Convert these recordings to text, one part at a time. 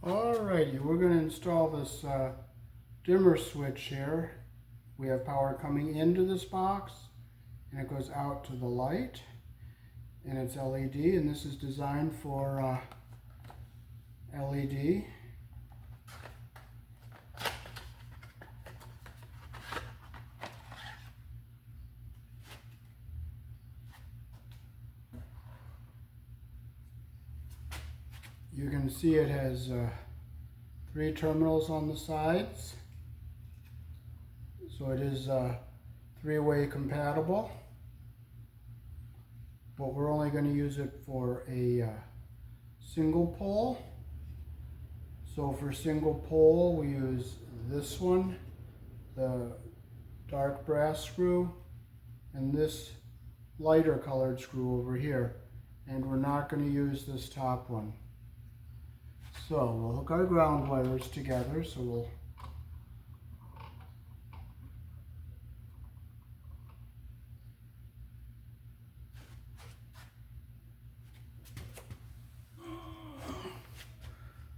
Alrighty, we're going to install this dimmer switch here. We have power coming into this box and it goes out to the light, and it's LED, and this is designed for LED. You can see it has 3 terminals on the sides, so it is 3-way compatible, but we're only going to use it for a single pole. So for single pole we use this one, the dark brass screw, and this lighter colored screw over here, and we're not going to use this top one. So we'll hook our ground wires together. So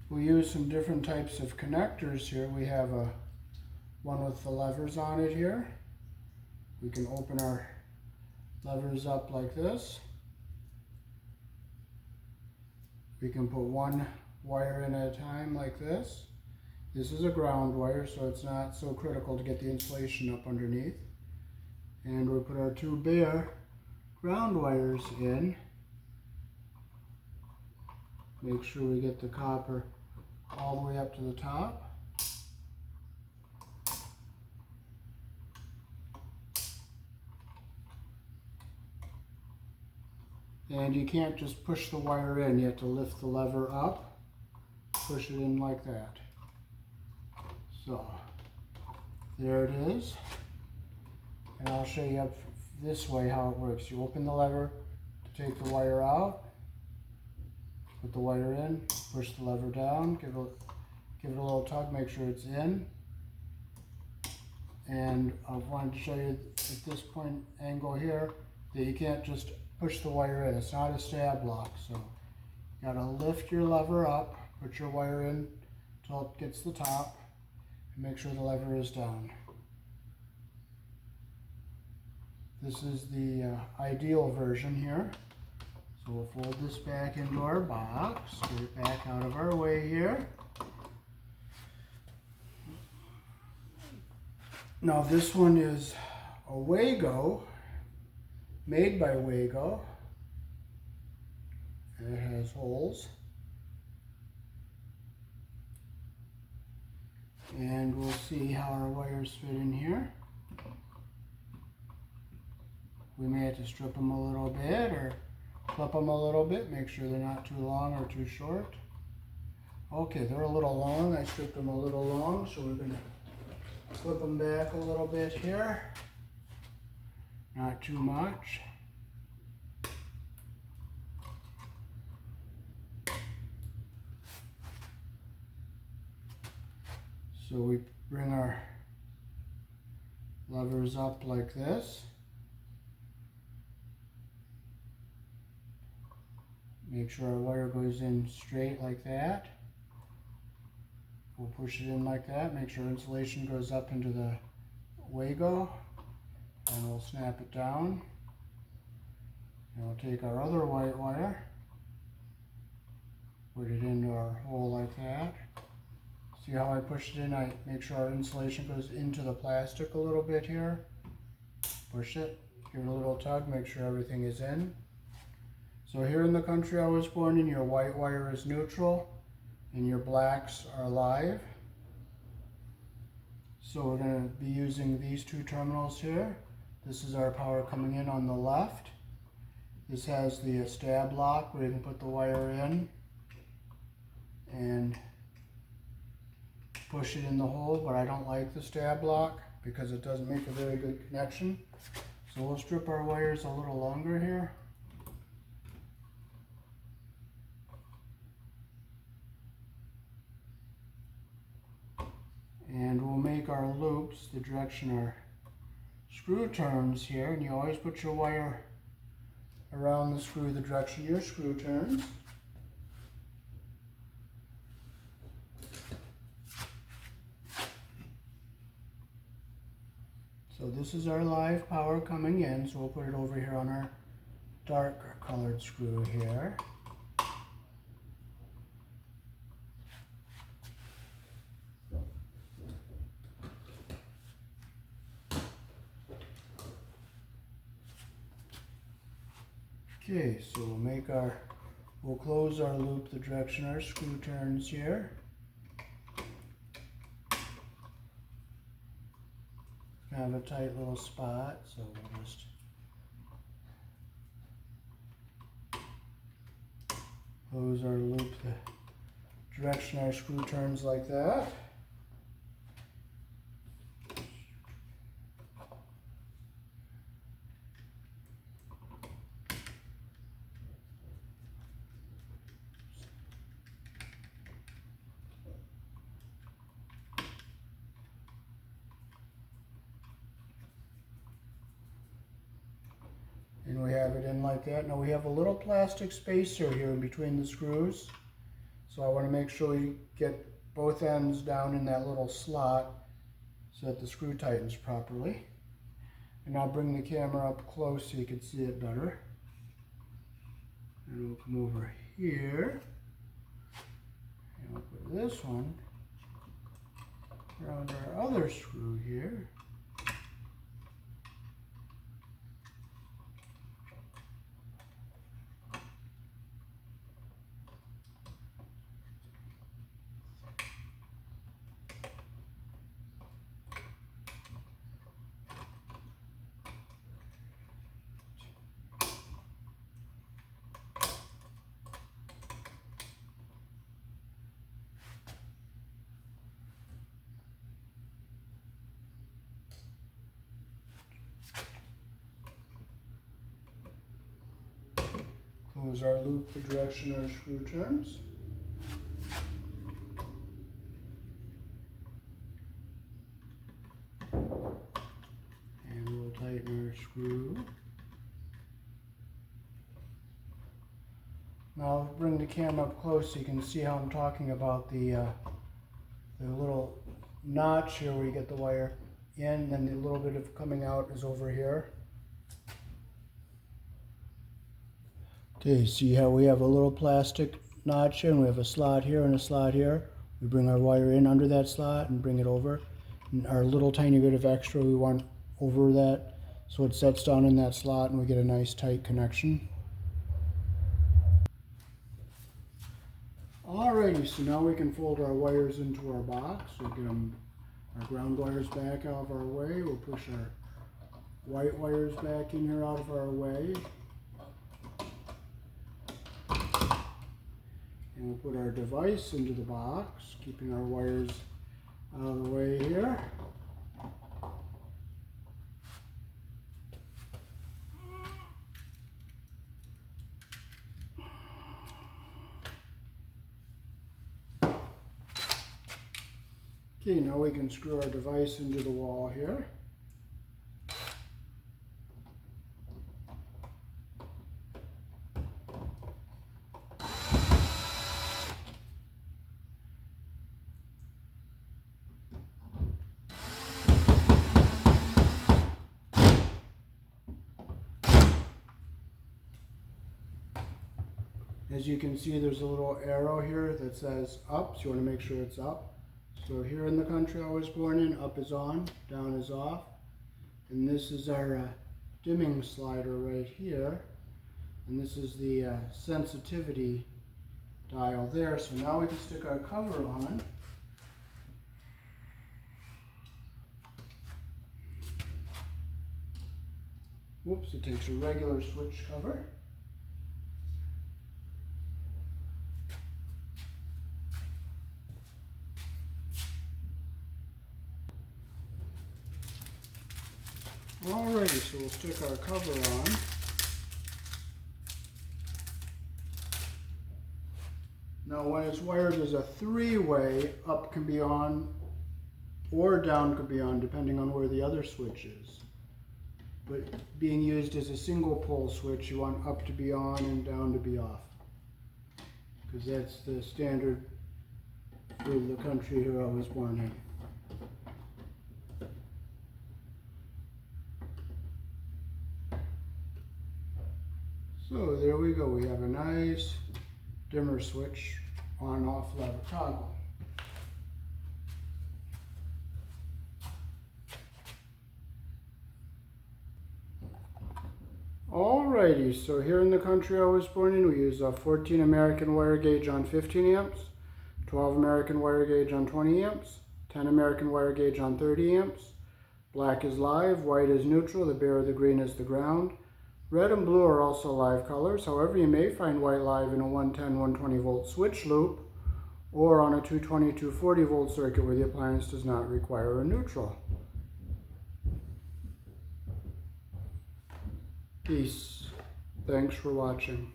we'll use some different types of connectors here. We have one with the levers on it here. We can open our levers up like this. We can put one wire in at a time like this. This is a ground wire, so it's not so critical to get the insulation up underneath. And we'll put our 2 bare ground wires in. Make sure we get the copper all the way up to the top. And you can't just push the wire in, you have to lift the lever up, push it in like that. So there it is, and I'll show you up this way how it works. You open the lever to take the wire out, put the wire in, push the lever down, give it a little tug, make sure it's in. And I wanted to show you at this point angle here that you can't just push the wire in. It's not a stab lock, so you gotta lift your lever up, put your wire in until it gets the top, and make sure the lever is down. This is the ideal version here. So we'll fold this back into our box, get it back out of our way here. Now this one is a Wago, made by Wago, and it has holes. And we'll see how our wires fit in here. We may have to strip them a little bit or clip them a little bit, make sure they're not too long or too short. Okay, they're a little long. I stripped them a little long, so we're going to clip them back a little bit here. Not too much. So we bring our levers up like this. Make sure our wire goes in straight like that. We'll push it in like that. Make sure insulation goes up into the Wago, and we'll snap it down. And we'll take our other white wire, put it into our hole like that. See how I pushed it in? I make sure our insulation goes into the plastic a little bit here. Push it, give it a little tug, make sure everything is in. So here in the country I was born in, your white wire is neutral and your blacks are live. So we're going to be using these 2 terminals here. This is our power coming in on the left. This has the stab lock where you can put the wire in and push it in the hole, but I don't like the stab lock because it doesn't make a very good connection. So we'll strip our wires a little longer here. And we'll make our loops the direction our screw turns here, and you always put your wire around the screw the direction your screw turns. So this is our live power coming in, so we'll put it over here on our dark colored screw here. Okay, so we'll close our loop the direction our screw turns here. Kind of a tight little spot, so we'll just close our loop the direction our screw turns like that. And we have it in like that. Now we have a little plastic spacer here in between the screws. So I want to make sure we get both ends down in that little slot so that the screw tightens properly. And I'll bring the camera up close so you can see it better. And we'll come over here. And we'll put this one around our other screw here. Close our loop the direction our screw turns. And we'll tighten our screw. Now I'll bring the camera up close so you can see how I'm talking about the little notch here where you get the wire in, and then the little bit of coming out is over here. Okay, see how we have a little plastic notch here, and we have a slot here and a slot here. We bring our wire in under that slot and bring it over. And our little tiny bit of extra we want over that, so it sets down in that slot and we get a nice tight connection. Alrighty, so now we can fold our wires into our box. We'll get our ground wires back out of our way. We'll push our white wires back in here out of our way. And we'll put our device into the box, keeping our wires out of the way here. Okay, now we can screw our device into the wall here. As you can see, there's a little arrow here that says up, so you want to make sure it's up. So here in the country I was born in, up is on, down is off. And this is our dimming slider right here. And this is the sensitivity dial there. So now we can stick our cover on. Whoops, it takes a regular switch cover. Alrighty, so we'll stick our cover on. Now when it's wired as a three-way, up can be on or down could be on depending on where the other switch is. But being used as a single pole switch, you want up to be on and down to be off. Because that's the standard for the country here I was born in. So there we go. We have a nice dimmer switch on-off lever toggle. Alrighty, so here in the country I was born in, we use a 14 American wire gauge on 15 amps, 12 American wire gauge on 20 amps, 10 American wire gauge on 30 amps. Black is live, white is neutral, the bare or the green is the ground. Red and blue are also live colors. However, you may find white live in a 110, 120 volt switch loop or on a 220, 240 volt circuit where the appliance does not require a neutral. Peace. Thanks for watching.